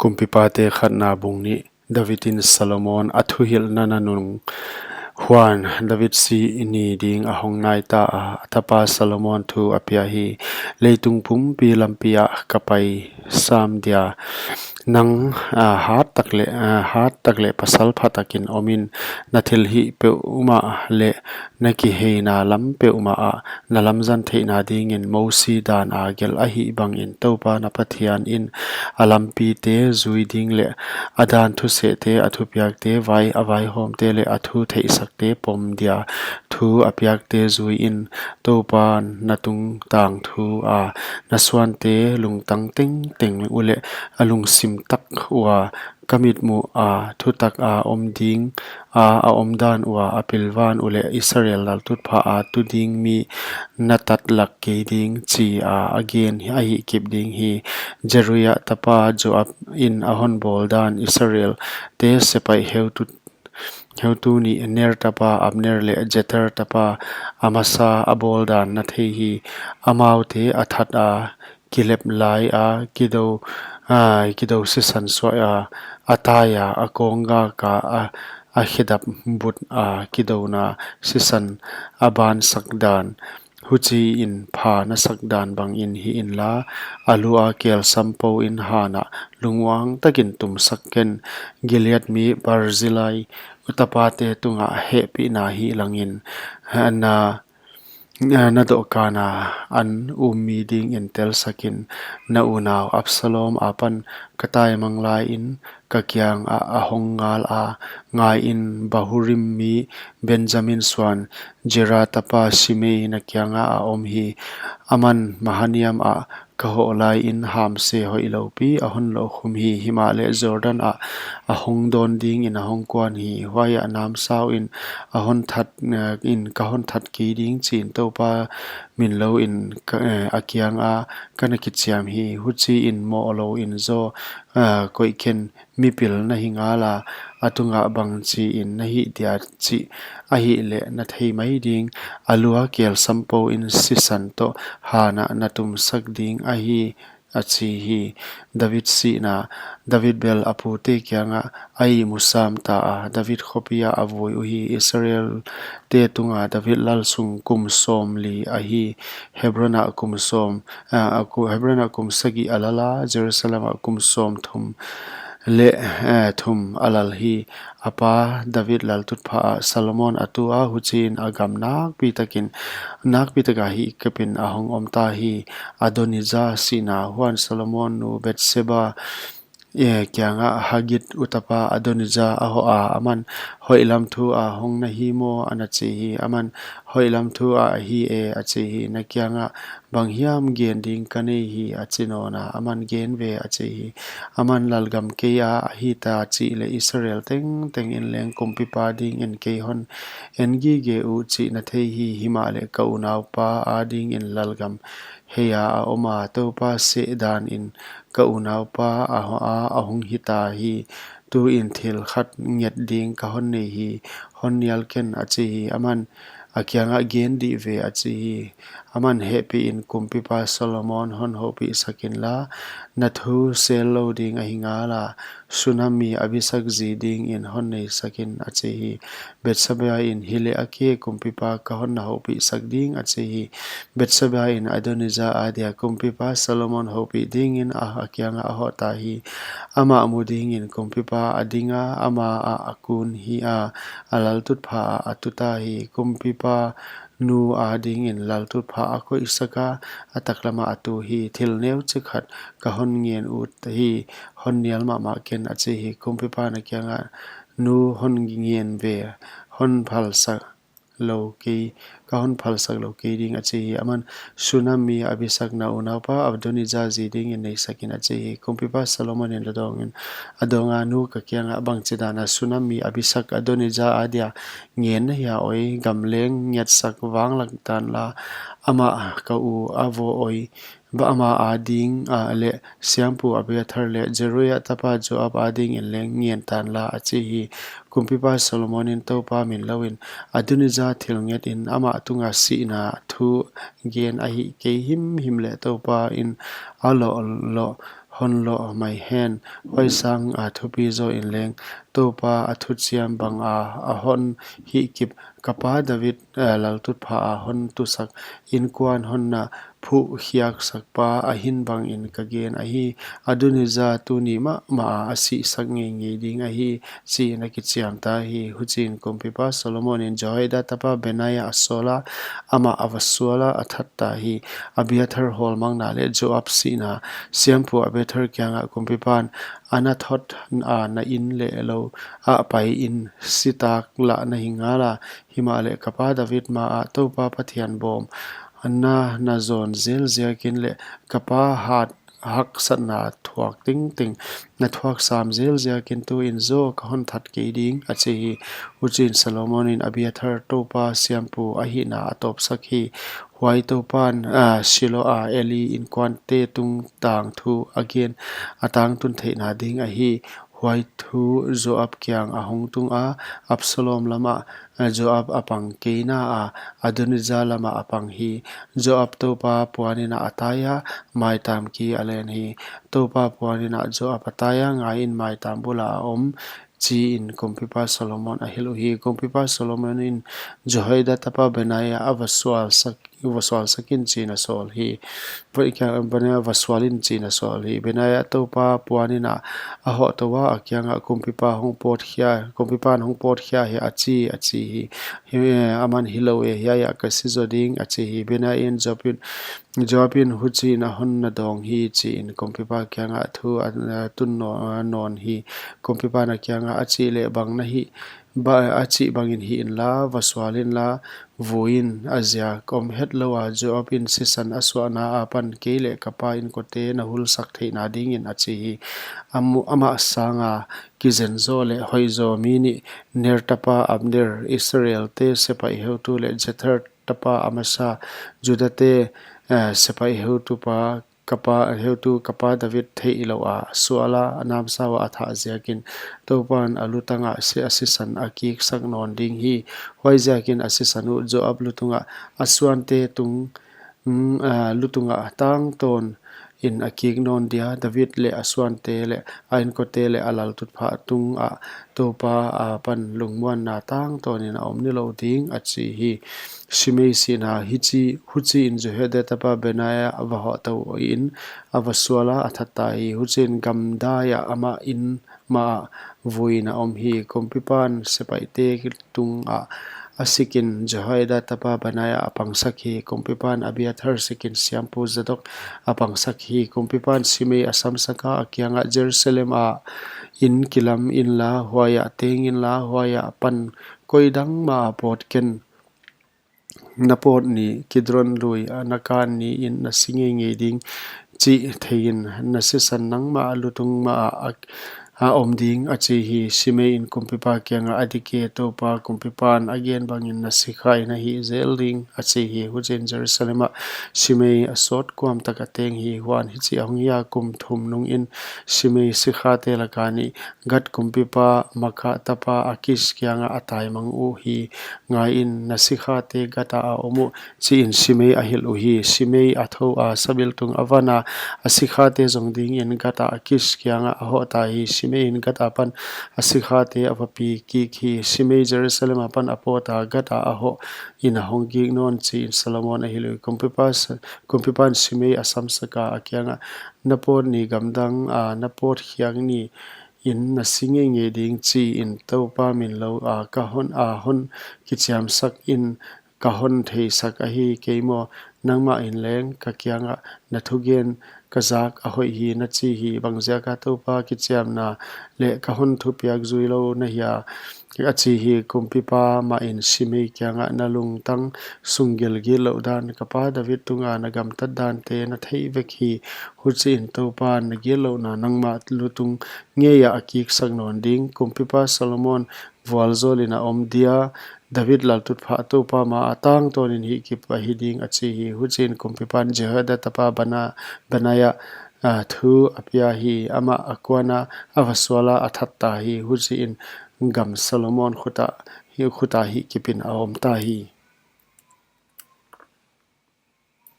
kumpipa te khatna bungni Davidin Solomon athuhil nananung Juan David si ini ding ahong nai ta a atapa Solomon thu apia hi leitung pum pi lampia kapai sam dia nang hat takle pasal phatakin omin nathil hi pe uma le naki he na lam pe uma a nalam zan the na ding in mosi dan a gel a hi bang in topa na pathian in alampi te zui ding le adan thu se te athu piak te vai avai hom te le athu thei sak te pom dia thu apiak te zui in topa natung tang thu a naswan te lung tang ting ting ule alung sim tak wa kamit mu a thu tak a om ding a om dan wa apilwan ule Israel lal tut pha a tu ding mi natat lak ke ding chi a again hi hi kip ding hi jeruya tapa jo up in ahon bol dan Israel te sepai heu tu ni ner tapa abner le jeter tapa amasa abol dan na the hi amau te athat a kilep lai a kido si san so a ataya akonga ka a hidap but a kido na si san aban sakdan huchi in pha na sakdan bang in hi in la alua kel sampo in hana lungwang takin tum sakken gilead mi barzilai utapate tunga hepi na hi langin na do kana an meeting in tel sakin na unaw Absalom apan katay manglay in kakyang a ahongal a ngay in bahurim mi Benjamin Swan Jeratapa Shimei na kyanga a omhi aman mahaniam a kaholay in hamse ho ilopi ahon lo khumhi himale Jordan a ahong don ding in ahong kwan hi waya nam sao in ahon that in kahon that ki ding chin to pa min lo in akyang a kanakichiam hi huchi in mo lo in zo koiken mipil na hingala atunga bang chi in na hi dia chi a hi le na thei mai ding alua kel sampo in sisan to hana natum sak ding a hi achi hi David si na David bel apute kyanga ai musam ta a David khopia avoi uhi Israel te tunga David lal sung kum som li a hi Hebrona kum som Hebrona kum sagi alala Jerusalem kum som thum le thum alal hi apa David lal tut pha Solomon atua huchin agam nak pi taka hi kapin ahong omta hi Adonijah sina Juan Solomon nu Betseba kyanga hagit utapa Adonijah aho a aman hoilam thu a hong na hi mo anachi hi aman hoilam thu a hi achi hi na kyanga banghiam gen ding kane hi achino na aman gen ve achi hi aman lalgam ke a hi ta chi le Israel teng in leng kompi pa ding in ke hon engi ge u chi na thei hi himale ka unaw pa a ding in lalgam heya a oma to pa se dan in ka unaw pa ahong hita hi tu in thil khat nget ding ka hon nei hi hon nial ken achi hi aman akyanga gen di ve achi hi aman happy in kumpi pa Solomon hon hopi sakin la nathu sel loading a hingala tsunami abisak zi ding in hon nei sakin achi hi Betsabaya in hile ake kumpi pa ka hon na hopi sak ding achi hi Betsabaya in Adonijah adia kumpi pa Solomon hopi ding in akyanga ahota hi ama amuding in kumpi pa adinga ama akun hi alal tut pha atuta hi kumpi pa nu ading in lal tut pha ako isaka ataklama atu hi thil neu chikhat ka hon ngien ut hi hon nial ma ken achi hi kumpi pa na kyanga nu hon ngien ve hon phal sa lo ki ka hon phal sak lo ki ding achi hi aman tsunami abisak na unaw pa Adonijah zi ding in nei sakin achi hi kumpi pa Solomon in ladong in adonga nu ka kyanga bang chidana tsunami abisak Adonijah adia ngien hi a oi gamleng nyat sak wang lak tan la ama ka u avo oi ba ama ading le siampu abia thar le jeruya tapa jo ab ading in leng ngien tan la achi hi kumpi pa Solomon in to pa min lawin Adonijah thil nget in ama tunga si na thu gen a hi ke him le to pa in alo honlo mai hen hoi sang thupi zo in leng topa athu chiam bang a hon hi kip kapa David laltut pha a hon tu sak in kwan honna phu hiak sakpa a hin bang in kagen a hi aduniza tu ni ma asi sak nge ding a hi chi na ki chiam ta hi huchin kompipa Solomon in joida tapa benaya asola ama avasuala athatta hi abiathar hol mang na le joab si na siampu abiathar kyanga kompipan ana thot na in le lo a pai in sitak la na hingala himale kapa David ma a topa pathian bom anna na zon zel ziakin le kapa hat hak sana thuak ting ting na thuak sam zel ziakin tu in zo ka hon that ke ding ache hi uchin Solomon in Abiathar topa siampu ahi na atop sakhi huai topan shilo eli in kwante tung tang thu again atang tun theina ding ahi huai thu Joab kyang ahong tung a Absalom lama Joab apang keina Adonijah lama apang hi Joab topa puanina ataya mai tam ki alen hi topa puanina Joab ataya ngain mai tam bula om chi in kompipa Solomon ahilu hi kompipa Solomon in Jehoiada tapa benaya avaswal sakin china sol hi benaya vaswalin china sol hi benaya topa puanina aho towa akyanga kompipa hongpot khia hi achi hi aman hilo e ya kasizoding achi hi benaya in Jobin huchi na hon na dong hi chi in kompipa kyanga thu tun non hi kompipa na kyanga achi le bang na hi ba achi bangin hi in la vaswalin la voin azia kom het lowa Jobin sisan aswana apan kele kapa in kote na hul sak thei na ding in achi hi ama sanga kizenzo le hoizo mini nertapa abner Israel te sepai heutu le jether tapa amasa judate sepai heutu pa kapa David thei lowa suala anam sawa atha ziakin topan alutanga se asisan akik sak non ding hi hoi ziakin asisanu Joab lutunga aswante tung lutunga tang ton in akik non dia David le aswante le ain kote le alal tut pha tung topa pan lungmuan na tang ton in omni lo ding achi hi Shimei sina huchi in Jehoiada tapa benaya avaho tau in avaswala athatai huchin gamdaya ama in ma voina om hi kompipan sepaite tung asikin Jehoiada tapa benaya apang sakhi kompipan Abiathar sikin siampu zadok apang sakhi kompipan Shimei asam saka akyanga Jerusalem in kilam in la huaya teng in la huaya pan koidang ma potken napot ni kidron lui nakan ni in na singe nge ding chi thein na se san nang ma lutung ma om ding achi hi Shimei in kompipa kyanga adike topa kompipan again bangin na sikhai na hi zel ring achi hi hujen Jerusalem Shimei asot kwam takateng hi huan hi chi ahungya kum thum nung in Shimei sikha te lakani gat kompipa makha tapa akish kyanga atai mang u hi ngai in na sikha te gata omu chi in Shimei ahil u hi Shimei atho sabil tung avana asikha te zongding in gata akish kyanga aho ta hi Shimei in gata pan asikha te apapi ki Shimei Jerusalem apan apota gata aho in honggi non chi in Solomon ahilu kompipan Shimei asam saka akyanga napot ni gamdang napot hyang ni in na singe nge ding chi in topa min lo kahon hon kichiam sak in kahon thei sak ahi keimo nangma in leng kakyanga nathugen kazak ahoi hi na chi hi bangzia ka topa kichiam na le kahon thupiak zuilo na hiya achi hi kompipa ma in Shimei kyanga nalung tang sungil gi lo dan kapa David tunga nagam tadan te na thei vekhi huchi in topa na gelo na nangma lutung ngeya akik sagnon ding kompipa Solomon walzolina omdia David laltut pha topa ma atang tonin hi ki pahiding achi hi huchin kompipan Jehoiada tapa banaya thu apia hi ama akwana avaswala athatta hi huchi in gam Solomon khuta hi kipin aom ta hi